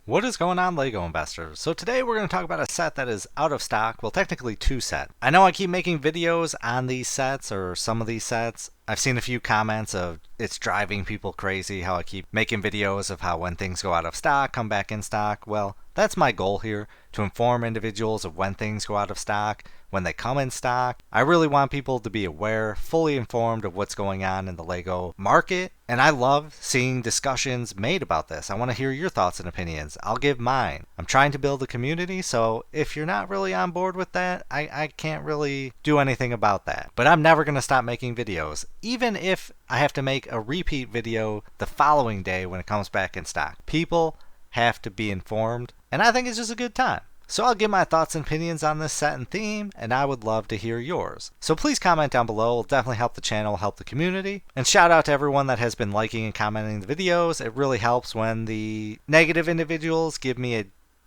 What is going on, LEGO investors? So today we're going to talk about a set that is out of stock. Well, technically two sets. I know I keep making videos on these sets or some of these sets. I've seen a few comments of it's driving people crazy how I keep making videos of how when things go out of stock, come back in stock. Well, that's my goal here, to inform individuals of when things go out of stock, when they come in stock. I really want people to be aware, fully informed of what's going on in the LEGO market. And I love seeing discussions made about this. I want to hear your thoughts and opinions. I'll give mine. I'm trying to build a community, so if you're not really on board with that, I can't really do anything about that. But I'm never going to stop making videos, even if I have to make a repeat video the following day when it comes back in stock. People have to be informed, and I think it's just a good time. So I'll give my thoughts and opinions on this set and theme, and I would love to hear yours. So please comment down below. It'll definitely help the channel, help the community. And shout out to everyone that has been liking and commenting the videos. It really helps when the negative individuals give me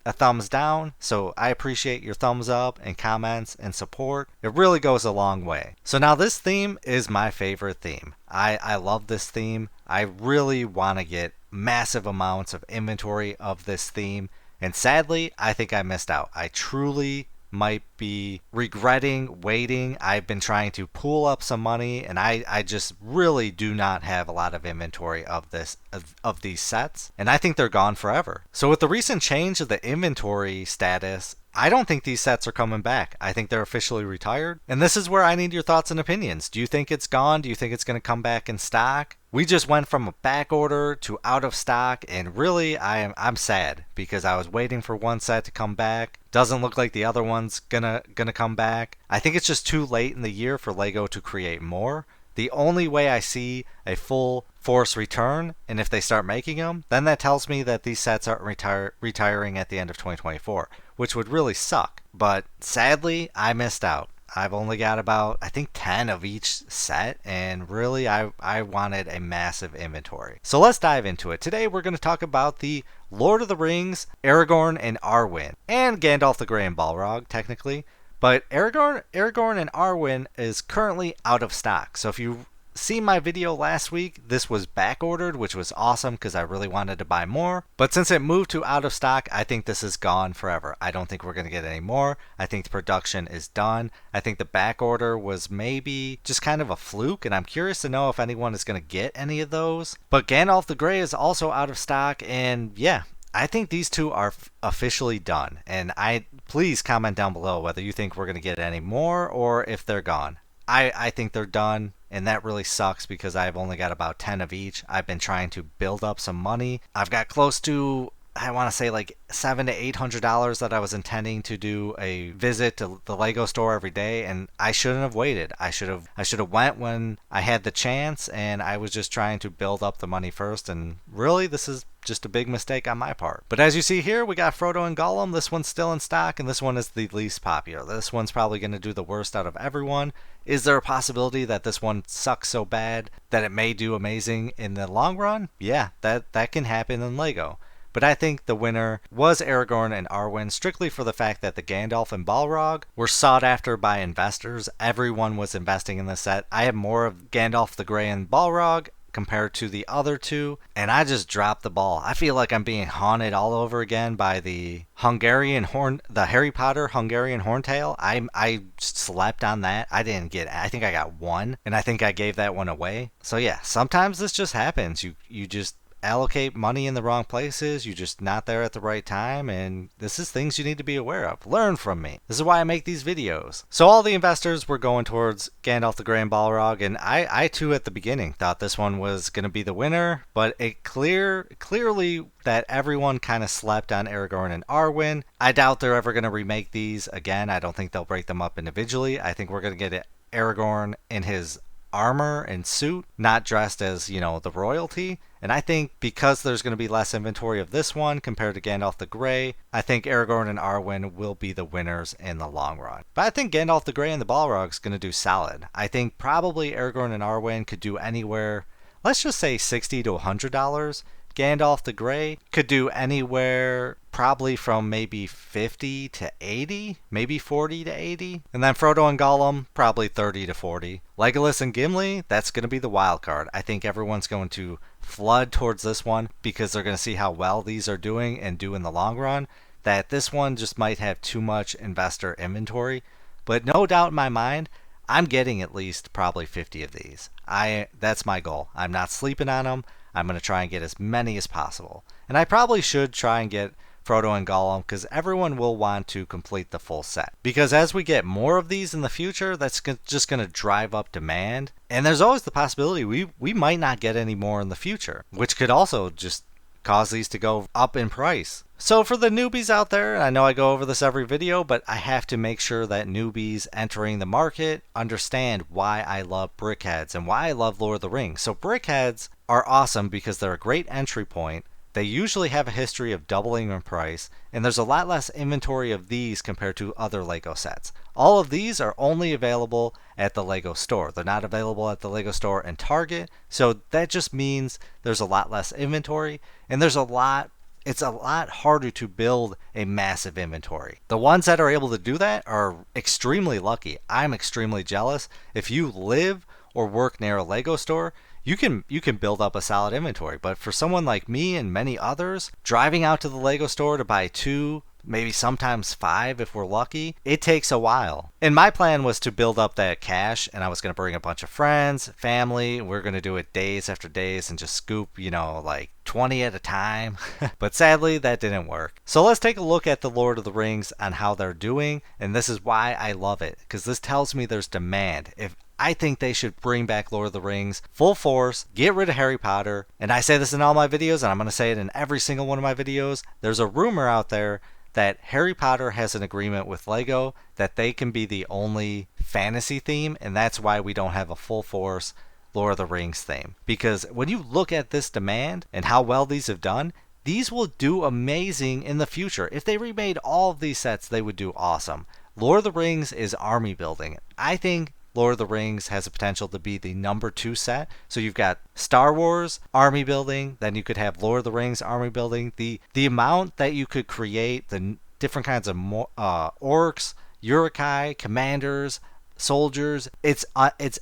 a thumbs down. So I appreciate your thumbs up and comments and support. It really goes a long way. So now this theme is my favorite theme. I love this theme. I really want to get massive amounts of inventory of this theme. And sadly, I think I missed out. I truly might be regretting waiting. I've been trying to pool up some money, and I just really do not have a lot of inventory of these sets, and I think they're gone forever. So with the recent change of the inventory status, I don't think these sets are coming back. I think they're officially retired. And this is where I need your thoughts and opinions. Do you think it's gone? Do you think it's going to come back in stock? We just went from a back order to out of stock, and really I'm sad because I was waiting for one set to come back. Doesn't look like the other one's gonna come back. I think it's just too late in the year for LEGO to create more. The only way I see a full force return, and if they start making them, then that tells me that these sets aren't retiring at the end of 2024, which would really suck. But sadly, I missed out. I've only got about, I think, 10 of each set, and really I wanted a massive inventory. So let's dive into it. Today we're going to talk about the Lord of the Rings, Aragorn and Arwen, and Gandalf the Grey and Balrog, technically. But Aragorn and Arwen is currently out of stock. So if you see my video last week, this was back ordered, which was awesome because I really wanted to buy more. But since it moved to out of stock, I think this is gone forever. I don't think we're going to get any more. I think the production is done. I think the back order was maybe just kind of a fluke, and I'm curious to know if anyone is going to get any of those. But Gandalf the Grey is also out of stock, and yeah, I think these two are officially done. And please comment down below whether you think we're going to get any more or if they're gone. I think they're done, and that really sucks because I've only got about 10 of each. I've been trying to build up some money. I've got close to, I want to say, like $700 to $800 that I was intending to do a visit to the Lego store every day, and I shouldn't have waited. I should have went when I had the chance, and I was just trying to build up the money first, and really this is just a big mistake on my part. But as you see here, we got Frodo and Gollum. This one's still in stock, and this one is the least popular. This one's probably going to do the worst out of everyone. Is there a possibility that this one sucks so bad that it may do amazing in the long run? Yeah, that can happen in LEGO. But I think the winner was Aragorn and Arwen, strictly for the fact that the Gandalf and Balrog were sought after by investors. Everyone was investing in this set. I have more of Gandalf the Grey and Balrog compared to the other two, and I just dropped the ball. I feel like I'm being haunted all over again by the Harry Potter Hungarian Horntail. I slept on that. I didn't get it. I think I got one, and I think I gave that one away. So yeah, sometimes this just happens. You just allocate money in the wrong places. You're just not there at the right time, and this is things you need to be aware of. Learn from me. This is why I make these videos. So all the investors were going towards Gandalf the Grey and Balrog, and I too at the beginning thought this one was going to be the winner, but it clearly that everyone kind of slept on Aragorn and Arwen. I doubt they're ever going to remake these again. I don't think they'll break them up individually. I think we're going to get Aragorn in his armor and suit, not dressed as, the royalty. And I think because there's going to be less inventory of this one compared to Gandalf the Grey, I think Aragorn and Arwen will be the winners in the long run. But I think Gandalf the Grey and the Balrog is going to do solid. I think probably Aragorn and Arwen could do anywhere, let's just say $60 to $100. Gandalf the Grey could do anywhere probably from maybe 50 to 80, maybe 40 to 80. And then Frodo and Gollum, probably 30 to 40. Legolas and Gimli, that's going to be the wild card. I think everyone's going to flood towards this one because they're going to see how well these are doing and do in the long run. That this one just might have too much investor inventory. But no doubt in my mind, I'm getting at least probably 50 of these. That's my goal. I'm not sleeping on them. I'm going to try and get as many as possible. And I probably should try and get Frodo and Gollum because everyone will want to complete the full set. Because as we get more of these in the future, that's just going to drive up demand. And there's always the possibility we might not get any more in the future, which could also just cause these to go up in price. So for the newbies out there, I know I go over this every video, but I have to make sure that newbies entering the market understand why I love BrickHeadz and why I love Lord of the Rings. So BrickHeadz are awesome because they're a great entry point. They usually have a history of doubling in price, and there's a lot less inventory of these compared to other LEGO sets. All of these are only available at the LEGO store. They're not available at the LEGO store and Target, so that just means there's a lot less inventory, and it's a lot harder to build a massive inventory. The ones that are able to do that are extremely lucky. I'm extremely jealous. If you live or work near a LEGO store, you can build up a solid inventory. But for someone like me and many others, driving out to the LEGO store to buy 2, maybe sometimes 5 if we're lucky, it takes a while. And my plan was to build up that cash, and I was going to bring a bunch of friends, family. We're going to do it days after days and just scoop, like 20 at a time. But sadly, that didn't work. So let's take a look at the Lord of the Rings and how they're doing. And this is why I love it, because this tells me there's demand. I think they should bring back Lord of the Rings full force, get rid of Harry Potter. And I say this in all my videos, and I'm going to say it in every single one of my videos. There's a rumor out there that Harry Potter has an agreement with LEGO that they can be the only fantasy theme, and that's why we don't have a full force Lord of the Rings theme. Because when you look at this demand and how well these have done, these will do amazing in the future. If they remade all of these sets, they would do awesome. Lord of the Rings is army building. I think Lord of the Rings has the potential to be the number 2 set. So you've got Star Wars army building, then you could have Lord of the Rings army building. The amount that you could create, the different kinds of orcs, Uruk-hai, commanders, soldiers, it's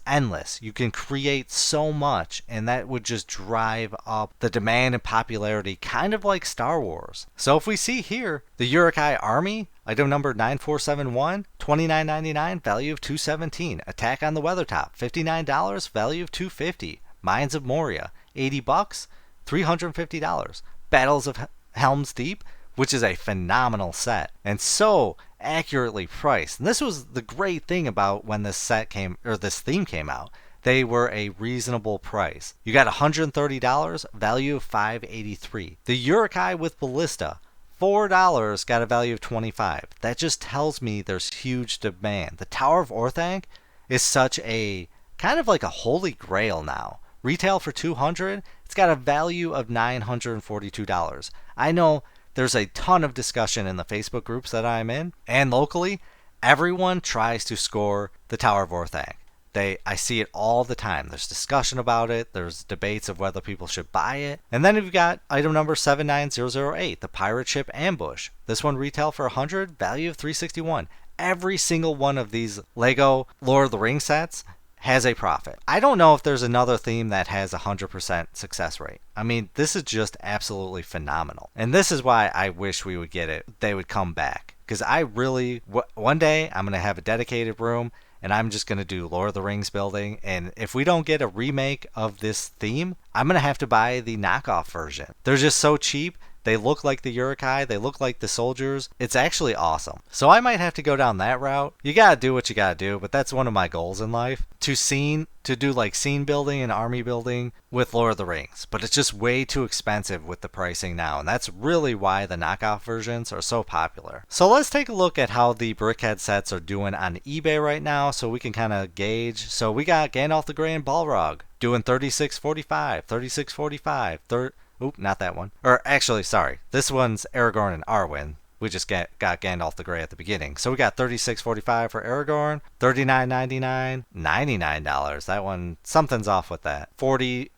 endless. You can create so much, and that would just drive up the demand and popularity, kind of like Star Wars. So if we see here, the Uruk-hai army, item number 9471, $29.99, value of $217. Attack on the Weathertop, $59, value of $250. Mines of Moria, $80, $350. Battles of Helm's Deep, which is a phenomenal set and so accurately priced. And this was the great thing about when this theme came out. They were a reasonable price. You got $130, value of $583. The Uruk-hai with Ballista, $4, got a value of $25. That just tells me there's huge demand. The Tower of Orthanc is such a kind of like a holy grail now. Retail for $200, it's got a value of $942. I know there's a ton of discussion in the Facebook groups that I'm in, and locally, everyone tries to score the Tower of Orthanc. I see it all the time. There's discussion about it. There's debates of whether people should buy it. And then you've got item number 79008, the Pirate Ship Ambush. This one retail for $100, value of $361. Every single one of these LEGO Lord of the Rings sets has a profit. I don't know if there's another theme that has 100% success rate. I mean, this is just absolutely phenomenal. And this is why I wish we would get it. They would come back. Because I really, one day, I'm going to have a dedicated room, and I'm just going to do Lord of the Rings building. And if we don't get a remake of this theme, I'm going to have to buy the knockoff version. They're just so cheap. They look like the Uruk-hai. They look like the soldiers. It's actually awesome. So I might have to go down that route. You gotta do what you gotta do, but that's one of my goals in life. To do like scene building and army building with Lord of the Rings. But it's just way too expensive with the pricing now. And that's really why the knockoff versions are so popular. So let's take a look at how the BrickHeadz sets are doing on eBay right now so we can kind of gauge. So we got Gandalf the Grey and Balrog doing $36.45, $36.45, Oop, not that one. Or actually, sorry. This one's Aragorn and Arwen. We just got Gandalf the Grey at the beginning. So we got $36.45 for Aragorn, $39.99, $99. That one, something's off with that. $40.97,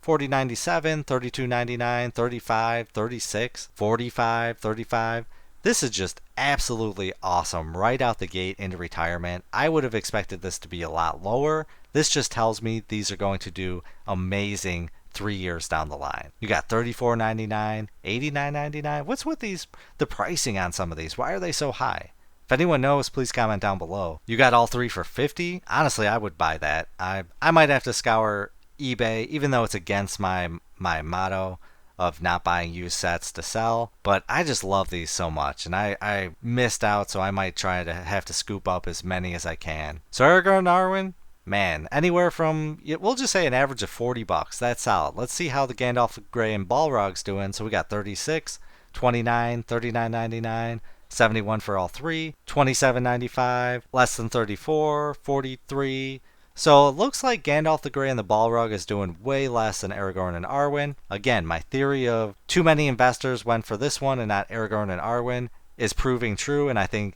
$32.99, $35, $36, $45, $35. This is just absolutely awesome right out the gate into retirement. I would have expected this to be a lot lower. This just tells me these are going to do amazing 3 years down the line. You got $34.99, $89.99. What's with the pricing on some of these? Why are they so high? If anyone knows, please comment down below. You got all three for $50. Honestly, I would buy that. I might have to scour eBay, even though it's against my motto of not buying used sets to sell, but I just love these so much, and I missed out, so I might try to have to scoop up as many as I can. So Aragorn and Arwen, man, anywhere from, we'll just say an average of $40. That's solid. Let's see how the Gandalf Grey and Balrog's doing. So we got 36, 29, 39.99, 71 for all three, 27.95, less than 34, 43. So it looks like Gandalf the Grey and the Balrog is doing way less than Aragorn and Arwen. Again, my theory of too many investors went for this one and not Aragorn and Arwen is proving true, and I think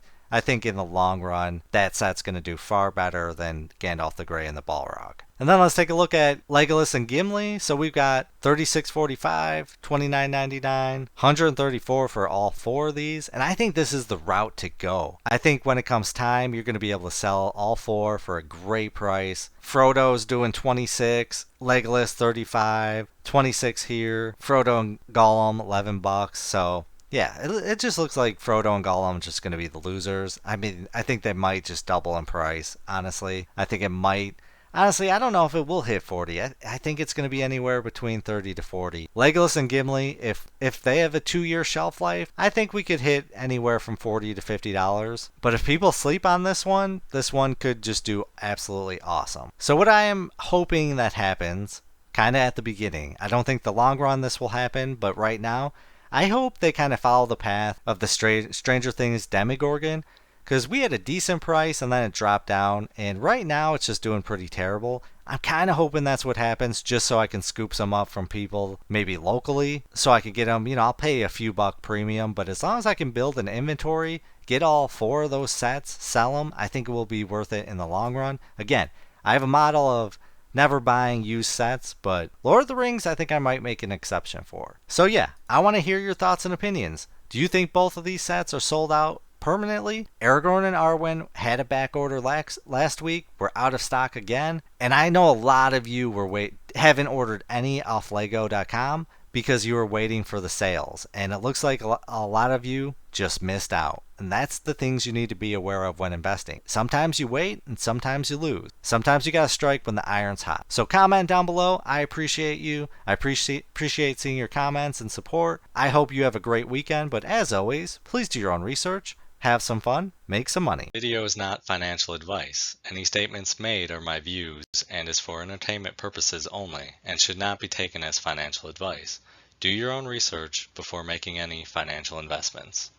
in the long run, that set's going to do far better than Gandalf the Grey and the Balrog. And then let's take a look at Legolas and Gimli. So we've got $36.45, $29.99, $134 for all four of these. And I think this is the route to go. I think when it comes time, you're going to be able to sell all four for a great price. Frodo's doing $26, Legolas $35, $26 here. Frodo and Gollum $11. So yeah, it just looks like Frodo and Gollum are just going to be the losers. I mean, I think they might just double in price, honestly. I think it might. Honestly, I don't know if it will hit 40. I think it's going to be anywhere between 30 to 40. Legolas and Gimli, if they have a 2-year shelf life, I think we could hit anywhere from $40 to $50. But if people sleep on this one could just do absolutely awesome. So what I am hoping that happens, kind of at the beginning, I don't think the long run this will happen, but right now, I hope they kind of follow the path of the Stranger Things Demogorgon, because we had a decent price and then it dropped down, and right now it's just doing pretty terrible. I'm kind of hoping that's what happens, just so I can scoop some up from people, maybe locally, so I could get them, I'll pay a few buck premium, but as long as I can build an inventory, get all four of those sets, sell them, I think it will be worth it in the long run. Again, I have a model of never buying used sets, but Lord of the Rings I think I might make an exception for. So yeah, I want to hear your thoughts and opinions. Do you think both of these sets are sold out permanently? Aragorn and Arwen had a back order last week. We're out of stock again. And I know a lot of you haven't ordered any off Lego.com because you were waiting for the sales. And it looks like a lot of you just missed out. And that's the things you need to be aware of when investing. Sometimes you wait and sometimes you lose. Sometimes you gotta strike when the iron's hot. So comment down below. I appreciate you. I appreciate seeing your comments and support. I hope you have a great weekend. But as always, please do your own research. Have some fun, make some money. Video is not financial advice. Any statements made are my views and is for entertainment purposes only and should not be taken as financial advice. Do your own research before making any financial investments.